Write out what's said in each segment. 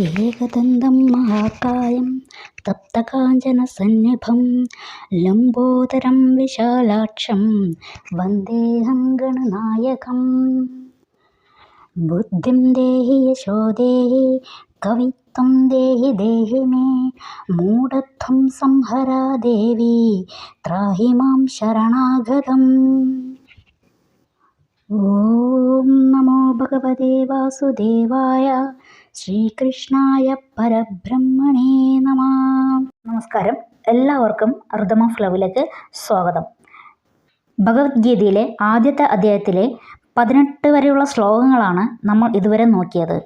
ഏകദന്തം മഹാകായം തപ്തകാഞ്ചനസന്നിഭം ലംബോദരം വിശാലാക്ഷം വന്ദേഹം ഗണനായകം. ബുദ്ധിം ദേഹി യശോ ദേഹി കവിത്വം ദേഹി ദേഹി may മൂഢത്വം സംഹര ദേവി ത്രാഹി മാം ശരണാഗതം. ഓം നമോ ഭഗവതേ വാസുദേവായ ശ്രീകൃഷ്ണായ പരബ്രഹ്മണേ നമഃ. നമസ്കാരം, എല്ലാവർക്കും റിതം ഓഫ് ലവിലേക്ക് സ്വാഗതം. ഭഗവത്ഗീതയിലെ ആദ്യത്തെ അധ്യായത്തിലെ 18 വരെയുള്ള ശ്ലോകങ്ങളാണ് നമ്മൾ ഇതുവരെ നോക്കിയത്.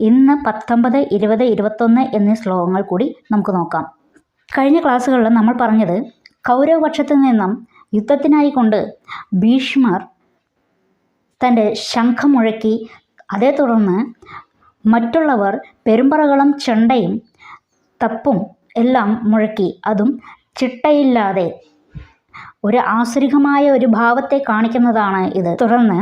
ഇന്ന് 19, 20, 21 എന്നീ ശ്ലോകങ്ങൾ കൂടി നമുക്ക് നോക്കാം. കഴിഞ്ഞ ക്ലാസ്സുകളിൽ നമ്മൾ പറഞ്ഞത് കൗരവപക്ഷത്തു നിന്നും യുദ്ധത്തിനായി കൊണ്ട് ഭീഷ്മർ തൻ്റെ ശംഖം മുഴക്കി, അതേ തുടർന്ന് മറ്റുള്ളവർ പെരുമ്പറകളും ചെണ്ടയും തപ്പും എല്ലാം മുഴക്കി, അതും ചിട്ടയില്ലാതെ ഒരു ആസുരികമായ ഒരു ഭാവത്തെ കാണിക്കുന്നതാണ് ഇത്. തുടർന്ന്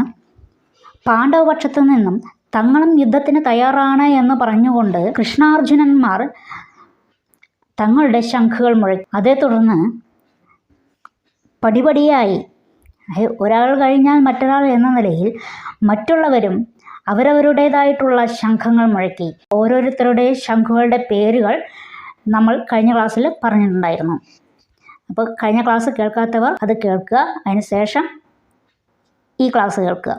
പാണ്ഡവപക്ഷത്തു നിന്നും തങ്ങളും യുദ്ധത്തിന് തയ്യാറാണ് എന്ന് പറഞ്ഞുകൊണ്ട് കൃഷ്ണാർജുനന്മാർ തങ്ങളുടെ ശംഖുകൾ മുഴക്കി. അതേ തുടർന്ന് പടിപടിയായി ഒരാൾ കഴിഞ്ഞാൽ മറ്റൊരാൾ എന്ന നിലയിൽ മറ്റുള്ളവരും അവരവരുടേതായിട്ടുള്ള ശംഖങ്ങൾ മുഴക്കി. ഓരോരുത്തരുടെ ശംഖുകളുടെ പേരുകൾ നമ്മൾ കഴിഞ്ഞ ക്ലാസ്സിൽ പറഞ്ഞിട്ടുണ്ടായിരുന്നു. അപ്പോൾ കഴിഞ്ഞ ക്ലാസ് കേൾക്കാത്തവർ അത് കേൾക്കുക, അതിനുശേഷം ഈ ക്ലാസ് കേൾക്കുക.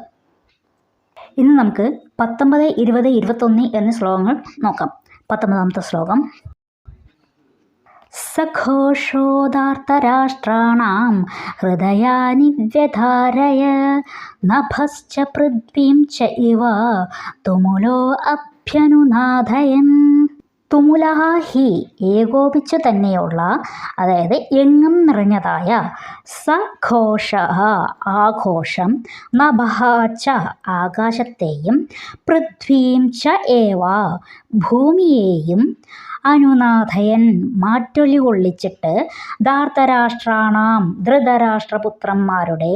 ഇന്ന് നമുക്ക് 19, 20, 21 എന്നീ ശ്ലോകങ്ങൾ നോക്കാം. 19ാമത്തെ ശ്ലോകം: സഘോഷോദാർത്തരാഷ്ട്രാണാം ഹൃദയാനി വ്യധാരയ നഭശ്ച പൃഥ്വീം ച ഇവ തുമുലോ അഭ്യനുനാഥയൻ. തുമുല ഹി ഏകോപിച്ചു തന്നെയുള്ള, അതായത് എങ്ങും നിറഞ്ഞതായ, സഘോഷ ആഘോഷം, നഭഃ ച ആകാശത്തെയും, പൃഥ്വീം ച ഏവ ഭൂമിയെയും, അനുനാഥയൻ മാറ്റൊലി കൊള്ളിച്ചിട്ട്, ധാർത്തരാഷ്ട്രാണാം ധൃതരാഷ്ട്രപുത്രന്മാരുടെ,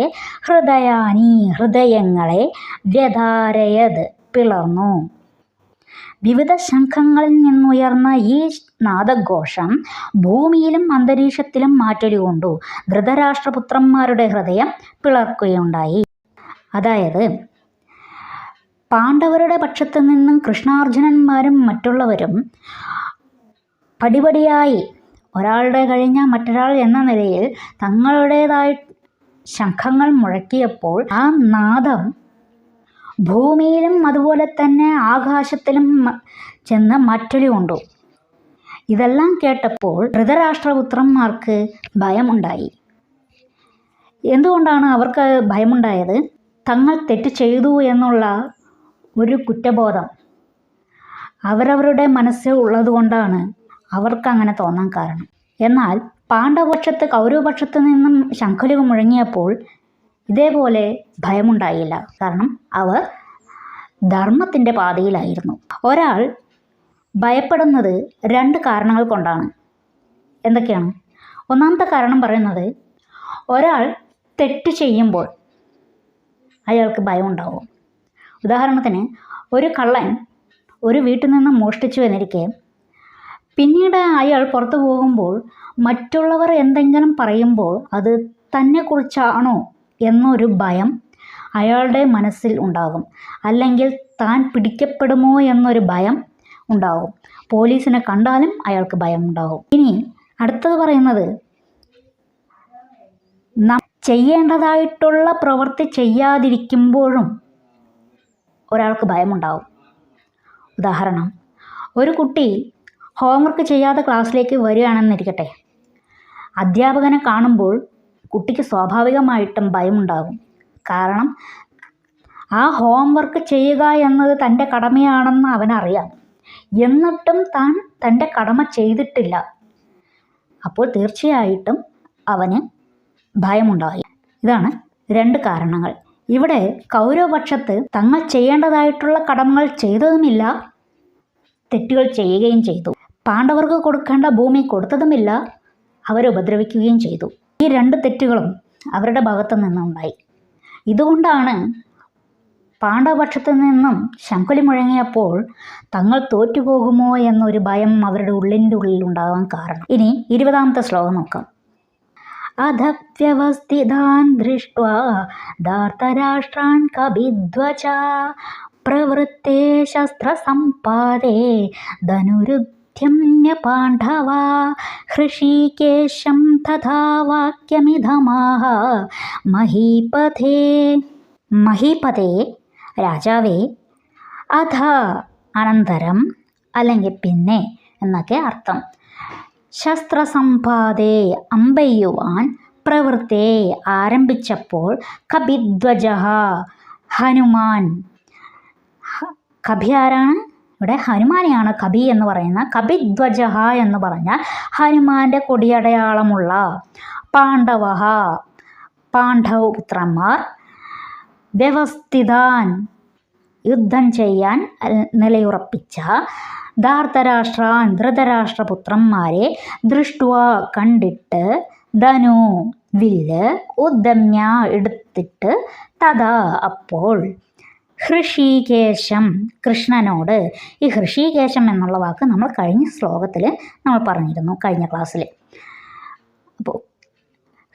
ഹൃദയാനി ഹൃദയങ്ങളെ, വ്യധാരയത് പിളർന്നു. വിവിധ ശംഖങ്ങളിൽ നിന്നുയർന്ന ഈ നാദഘോഷം ഭൂമിയിലും അന്തരീക്ഷത്തിലും മാറ്റൊലി കൊണ്ടു ധൃതരാഷ്ട്രപുത്രന്മാരുടെ ഹൃദയം പിളർക്കുകയുണ്ടായി. അതായത് പാണ്ഡവരുടെ പക്ഷത്തു നിന്നും കൃഷ്ണാർജുനന്മാരും മറ്റുള്ളവരും പടിപടിയായി ഒരാളുടെ കഴിഞ്ഞാൽ മറ്റൊരാൾ എന്ന നിലയിൽ തങ്ങളുടേതായി ശംഖങ്ങൾ മുഴക്കിയപ്പോൾ ആ നാദം ഭൂമിയിലും അതുപോലെ തന്നെ ആകാശത്തിലും ചെന്ന് മറ്റൊലി കൊണ്ടു. ഇതെല്ലാം കേട്ടപ്പോൾ ധൃതരാഷ്ട്രപുത്രന്മാർക്ക് ഭയമുണ്ടായി. എന്തുകൊണ്ടാണ് അവർക്ക് ഭയമുണ്ടായത്? തങ്ങൾ തെറ്റ് ചെയ്തു എന്നുള്ള ഒരു കുറ്റബോധം അവരവരുടെ മനസ്സിൽ ഉള്ളതുകൊണ്ടാണ് അവർക്കങ്ങനെ തോന്നാൻ കാരണം. എന്നാൽ പാണ്ഡവപക്ഷത്ത് കൗരവപക്ഷത്ത് നിന്നും ശംഖുലി മുഴങ്ങിയപ്പോൾ ഇതേപോലെ ഭയമുണ്ടായില്ല. കാരണം അവർ ധർമ്മത്തിൻ്റെ പാതയിലായിരുന്നു. ഒരാൾ ഭയപ്പെടുന്നത് 2 കാരണങ്ങൾ കൊണ്ടാണ്. എന്തൊക്കെയാണ്? ഒന്നാമത്തെ കാരണം പറയുന്നത്, ഒരാൾ തെറ്റ് ചെയ്യുമ്പോൾ അയാൾക്ക് ഭയമുണ്ടാവും. ഉദാഹരണത്തിന്, ഒരു കള്ളൻ ഒരു വീട്ടിൽ നിന്ന് മോഷ്ടിച്ചു എന്നിരിക്കെ പിന്നീട് അയാൾ പുറത്തു പോകുമ്പോൾ മറ്റുള്ളവർ എന്തെങ്കിലും പറയുമ്പോൾ അത് തന്നെക്കുറിച്ചാണോ എന്നൊരു ഭയം അയാളുടെ മനസ്സിൽ ഉണ്ടാകും. അല്ലെങ്കിൽ താൻ പിടിക്കപ്പെടുമോ എന്നൊരു ഭയം ഉണ്ടാകും. പോലീസിനെ കണ്ടാലും അയാൾക്ക് ഭയം ഉണ്ടാകും. ഇനി അടുത്തത് പറയുന്നത്, നാം ചെയ്യേണ്ടതായിട്ടുള്ള പ്രവൃത്തി ചെയ്യാതിരിക്കുമ്പോഴും ഒരാൾക്ക് ഭയമുണ്ടാകും. ഉദാഹരണം, ഒരു കുട്ടി ഹോംവർക്ക് ചെയ്യാതെ ക്ലാസ്സിലേക്ക് വരികയാണെന്നിരിക്കട്ടെ. അധ്യാപകനെ കാണുമ്പോൾ കുട്ടിക്ക് സ്വാഭാവികമായിട്ടും ഭയമുണ്ടാകും. കാരണം ആ ഹോംവർക്ക് ചെയ്യുക എന്നത് തൻ്റെ കടമയാണെന്ന് അവനറിയാം. എന്നിട്ടും താൻ തൻ്റെ കടമ ചെയ്തിട്ടില്ല. അപ്പോൾ തീർച്ചയായിട്ടും അവന് ഭയമുണ്ടായി. ഇതാണ് 2 കാരണങ്ങൾ. ഇവിടെ കൗരവപക്ഷത്ത് തങ്ങൾ ചെയ്യേണ്ടതായിട്ടുള്ള കടമകൾ ചെയ്തതുമില്ല, തെറ്റുകൾ ചെയ്യുകയും ചെയ്തു. പാണ്ഡവർക്ക് കൊടുക്കേണ്ട ഭൂമി കൊടുത്തതുമില്ല, അവരെ ഉപദ്രവിക്കുകയും ചെയ്തു. ഈ 2 തെറ്റുകളും അവരുടെ ഭാഗത്തു നിന്നുണ്ടായി. ഇതുകൊണ്ടാണ് പാണ്ഡവപക്ഷത്തു നിന്നും ശംഖുലി മുഴങ്ങിയപ്പോൾ തങ്ങൾ തോറ്റുപോകുമോ എന്നൊരു ഭയം അവരുടെ ഉള്ളിൻ്റെ ഉള്ളിലുണ്ടാകാൻ കാരണം. ഇനി 20ാമത്തെ ശ്ലോകം നോക്കാം. അധവ്യവസ്ഥിതാൻ ദൃഷ്ട്വാ ധാർതരാഷ്ട്രാൻ കപിധ്വജ പ്രവൃത്തെ ശസ്ത്രസമ്പാദേ ധനുരുദ്ധ്യമ പാണ്ഡവ ഹൃഷീകേശം തഥാ വാക്യമിധമാഹ മഹീപതേ. മഹീപതേ രാജാവേ, അധ അനന്തരം അല്ലെങ്കിൽ പിന്നെ എന്നൊക്കെ അർത്ഥം. ശസ്ത്രസമ്പാദേ അമ്പെയ്യുവാൻ പ്രവൃത്തെ ആരംഭിച്ചപ്പോൾ കപിധ്വജ ഹനുമാൻ. കപി ആരാണ്? ഇവിടെ ഹനുമാനെയാണ് കപി എന്ന് പറയുന്ന. കപിധ്വജ എന്ന് പറഞ്ഞാൽ ഹനുമാന്റെ കൊടിയടയാളമുള്ള പാണ്ഡവ പാണ്ഡവപുത്രന്മാർ വ്യവസ്ഥിതാൻ യുദ്ധം ചെയ്യാൻ നിലയുറപ്പിച്ച ധാർതരാഷ്ട്രാൻ ധൃതരാഷ്ട്രപുത്രന്മാരെ ദൃഷ്ടുവ കണ്ടിട്ട് ധനു വില്ല് ഉദ്ദമ്യ എടുത്തിട്ട് തഥാ അപ്പോൾ ഹൃഷീകേശം കൃഷ്ണനോട്. ഈ ഹൃഷീകേശം എന്നുള്ള വാക്ക് നമ്മൾ കഴിഞ്ഞ ശ്ലോകത്തിൽ നമ്മൾ പറഞ്ഞിരുന്നു, കഴിഞ്ഞ ക്ലാസ്സിൽ. അപ്പോൾ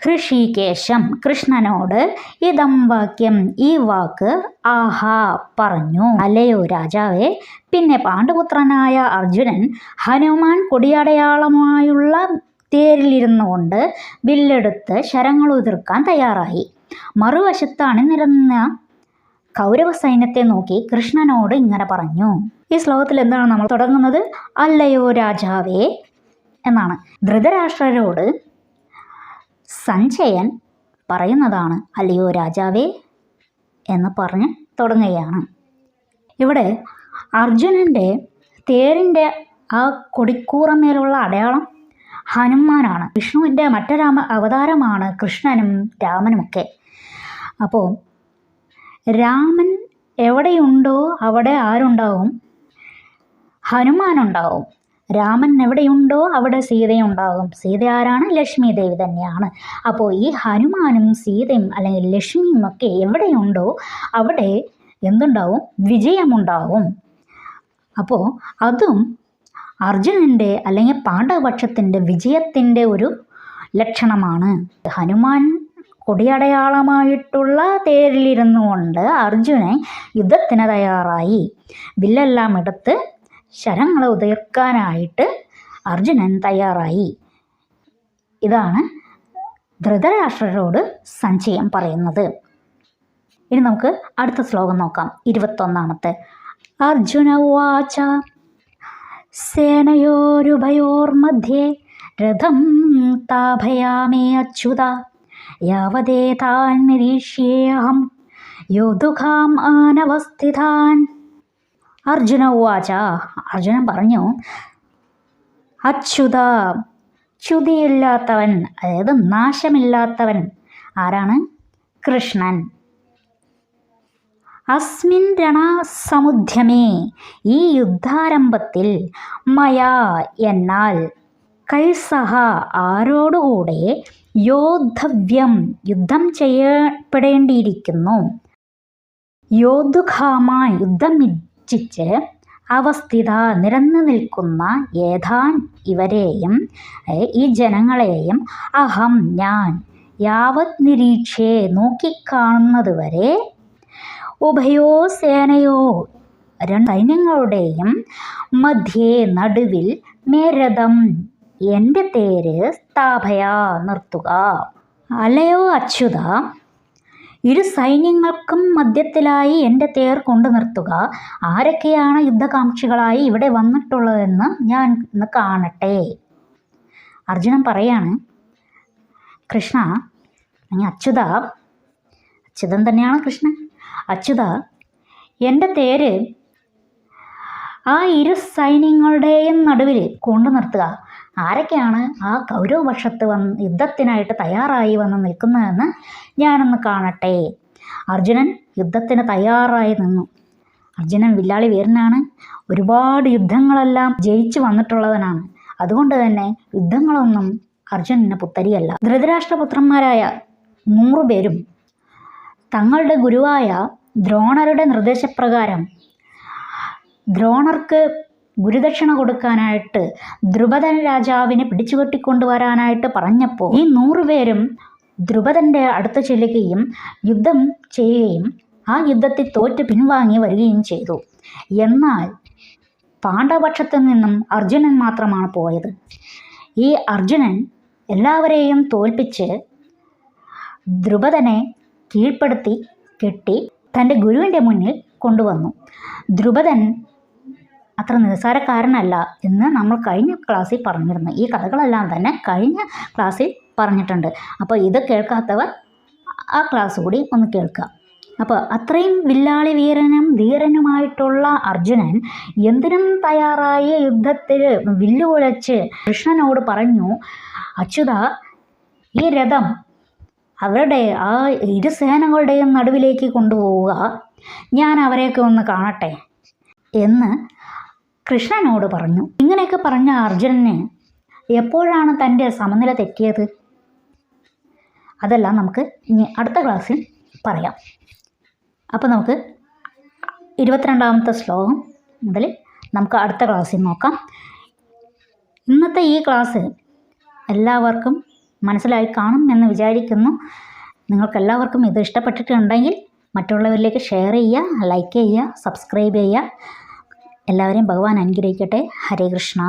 ഹൃഷീകേശം കൃഷ്ണനോട് ഇതം വാക്യം ഈ വാക്ക് ആഹാ പറഞ്ഞു. അല്ലയോ രാജാവേ, പിന്നെ പാണ്ഡുപുത്രനായ അർജുനൻ ഹനുമാൻ കൊടിയടയാളമായുള്ള തേരിലിരുന്നു കൊണ്ട് വില്ലെടുത്ത് ശരങ്ങൾ ഉതിർക്കാൻ തയ്യാറായി. മറുവശത്ത് അണിനിരന്ന കൗരവ സൈന്യത്തെ നോക്കി കൃഷ്ണനോട് ഇങ്ങനെ പറഞ്ഞു. ഈ ശ്ലോകത്തിൽ എന്താണ് നമ്മൾ തുടങ്ങുന്നത്? അല്ലയോ രാജാവേ എന്നാണ്. ധൃതരാഷ്ട്രരോട് സഞ്ജയൻ പറയുന്നതാണ് അല്ലയോ രാജാവേ എന്ന് പറഞ്ഞ് തുടങ്ങുകയാണ്. ഇവിടെ അർജുനൻ്റെ തേരിൻ്റെ ആ കൊടിക്കൂറമേലുള്ള അടയാളം ഹനുമാനാണ്. വിഷ്ണുവിൻ്റെ മറ്റൊരു അവതാരമാണ് കൃഷ്ണനും രാമനുമൊക്കെ. അപ്പോൾ രാമൻ എവിടെയുണ്ടോ അവിടെ ആരുണ്ടാവും? ഹനുമാനുണ്ടാവും. രാമൻ എവിടെയുണ്ടോ അവിടെ സീതയുണ്ടാകും. സീത ആരാണ്? ലക്ഷ്മി ദേവി തന്നെയാണ്. അപ്പോൾ ഈ ഹനുമാനും സീതയും അല്ലെങ്കിൽ ലക്ഷ്മിയും ഒക്കെ എവിടെയുണ്ടോ അവിടെ എന്തുണ്ടാവും? വിജയമുണ്ടാവും. അപ്പോൾ അതും അർജുനൻ്റെ അല്ലെങ്കിൽ പാണ്ഡവപക്ഷത്തിൻ്റെ വിജയത്തിൻ്റെ ഒരു ലക്ഷണമാണ്. ഹനുമാൻ കൊടിയടയാളമായിട്ടുള്ള തേരിലിരുന്നു കൊണ്ട് അർജുനൻ യുദ്ധത്തിന് തയ്യാറായി. വില്ലെല്ലാം എടുത്ത് ശരങ്ങളെ ഉതിർക്കാനായിട്ട് അർജുനൻ തയ്യാറായി. ഇതാണ് ധൃതരാഷ്ട്രരോട് സഞ്ജയൻ പറയുന്നത്. ഇനി നമുക്ക് അടുത്ത ശ്ലോകം നോക്കാം. 21ാമത്തെ. അർജുന ഉവാച സേനയോരുഭയോർമധ്യേ രഥം താഭയാമേ അച്യുത യാവദേതാൻ നിരീക്ഷ്യേഹം യോധുഖാം ആനവസ്ഥിതാൻ. അർജുന ഉവാച. അർജുനൻ പറഞ്ഞു, അച്യുത ച്യുതിയില്ലാത്തവൻ, അതായത് നാശമില്ലാത്തവൻ ആരാണ്? കൃഷ്ണൻ. അസ്മിൻ രണസമുദ്യമേ ഈ യുദ്ധാരംഭത്തിൽ മയാ എന്നാൽ കൈസഹ ആരോടുകൂടെ യോദ്ധവ്യം യുദ്ധം ചെയ്യപ്പെടേണ്ടിയിരിക്കുന്നു. യോദ്ധുഖാമായി യുദ്ധം ഇച്ഛിച്ച് അവസ്ഥിത നിരന്നു നിൽക്കുന്ന ഏതാൻ ഇവരെയും ഈ ജനങ്ങളെയും അഹം ഞാൻ യാവത് നിരീക്ഷേ നോക്കിക്കാണുന്നതുവരെ ഉഭയോ സേനയോ രണ്ട് സൈന്യങ്ങളുടെയും മധ്യേ നടുവിൽ മേരഥം എൻ്റെ തേര് സ്ഥാപയ നിർത്തുക. അല്ലയോ അച്യുത, ഇരു സൈന്യങ്ങൾക്കും മധ്യത്തിലായി എൻ്റെ തേർ കൊണ്ടു നിർത്തുക. ആരൊക്കെയാണ് യുദ്ധകാംക്ഷികളായി ഇവിടെ വന്നിട്ടുള്ളതെന്ന് ഞാൻ ഇന്ന് കാണട്ടെ. അർജുനൻ പറയാണ്, കൃഷ്ണ, അച്യുത, അച്യുതൻ തന്നെയാണ് കൃഷ്ണൻ. അച്യുത, എൻ്റെ തേര് ആ ഇരു സൈന്യങ്ങളുടെയും നടുവിൽ കൊണ്ടു നിർത്തുക. ആരൊക്കെയാണ് ആ കൗരവപക്ഷത്ത് യുദ്ധത്തിനായിട്ട് തയ്യാറായി വന്ന് നിൽക്കുന്നതെന്ന് ഞാനൊന്ന് കാണട്ടെ. അർജുനൻ യുദ്ധത്തിന് തയ്യാറായി നിന്നു. അർജുനൻ വില്ലാളി വീരനാണ്. ഒരുപാട് യുദ്ധങ്ങളെല്ലാം ജയിച്ചു വന്നിട്ടുള്ളവനാണ്. അതുകൊണ്ട് തന്നെ യുദ്ധങ്ങളൊന്നും അർജുനന് പുത്തരിയല്ല. ധൃതരാഷ്ട്രപുത്രന്മാരായ 100 പേരും തങ്ങളുടെ ഗുരുവായ ദ്രോണരുടെ നിർദ്ദേശപ്രകാരം ദ്രോണർക്ക് ഗുരുദക്ഷിണ കൊടുക്കാനായിട്ട് ദ്രുപദൻ രാജാവിനെ പിടിച്ചുകെട്ടിക്കൊണ്ടുവരാനായിട്ട് പറഞ്ഞപ്പോൾ ഈ 100 പേരും ദ്രുപദൻ്റെ അടുത്ത് ചെല്ലുകയും യുദ്ധം ചെയ്യുകയും ആ യുദ്ധത്തിൽ തോറ്റ് പിൻവാങ്ങി വരികയും ചെയ്തു. എന്നാൽ പാണ്ഡവപക്ഷത്തു നിന്നും അർജുനൻ മാത്രമാണ് പോയത്. ഈ അർജുനൻ എല്ലാവരെയും തോൽപ്പിച്ച് ദ്രുപദനെ കീഴ്പ്പെടുത്തി കെട്ടി തൻ്റെ ഗുരുവിൻ്റെ മുന്നിൽ കൊണ്ടുവന്നു. ദ്രുപദൻ അത്ര നിസ്സാരക്കാരനല്ല എന്ന് നമ്മൾ കഴിഞ്ഞ ക്ലാസ്സിൽ പറഞ്ഞിരുന്നു. ഈ കഥകളെല്ലാം തന്നെ കഴിഞ്ഞ ക്ലാസ്സിൽ പറഞ്ഞിട്ടുണ്ട്. അപ്പോൾ ഇത് കേൾക്കാത്തവർ ആ ക്ലാസ് കൂടി ഒന്ന് കേൾക്കുക. അപ്പോൾ അത്രയും വില്ലാളി വീരനും ധീരനുമായിട്ടുള്ള അർജുനൻ എന്തിനും തയ്യാറായി യുദ്ധത്തിൽ വില്ലുകുലച്ച് കൃഷ്ണനോട് പറഞ്ഞു, അച്യുത, ഈ രഥം അവരുടെ ആ ഇരുസേനകളുടെയും നടുവിലേക്ക് കൊണ്ടുപോവുക, ഞാൻ അവരെയൊക്കെ ഒന്ന് കാണട്ടെ എന്ന് കൃഷ്ണനോട് പറഞ്ഞു. ഇങ്ങനെയൊക്കെ പറഞ്ഞ അർജുനന് എപ്പോഴാണ് തൻ്റെ സമനില തെറ്റിയത്? അതെല്ലാം നമുക്ക് ഇനി അടുത്ത ക്ലാസ്സിൽ പറയാം. അപ്പോൾ നമുക്ക് 22ാമത്തെ ശ്ലോകം മുതൽ നമുക്ക് അടുത്ത ക്ലാസ്സിൽ നോക്കാം. ഇന്നത്തെ ഈ ക്ലാസ് എല്ലാവർക്കും മനസ്സിലായി കാണും എന്ന് വിചാരിക്കുന്നു. നിങ്ങൾക്കെല്ലാവർക്കും ഇത് ഇഷ്ടപ്പെട്ടിട്ടുണ്ടെങ്കിൽ മറ്റുള്ളവരിലേക്ക് ഷെയർ ചെയ്യുക, ലൈക്ക് ചെയ്യുക, സബ്സ്ക്രൈബ് ചെയ്യുക. എല്ലാവരെയും ഭഗവാൻ അനുഗ്രഹിക്കട്ടെ. ഹരേ കൃഷ്ണ.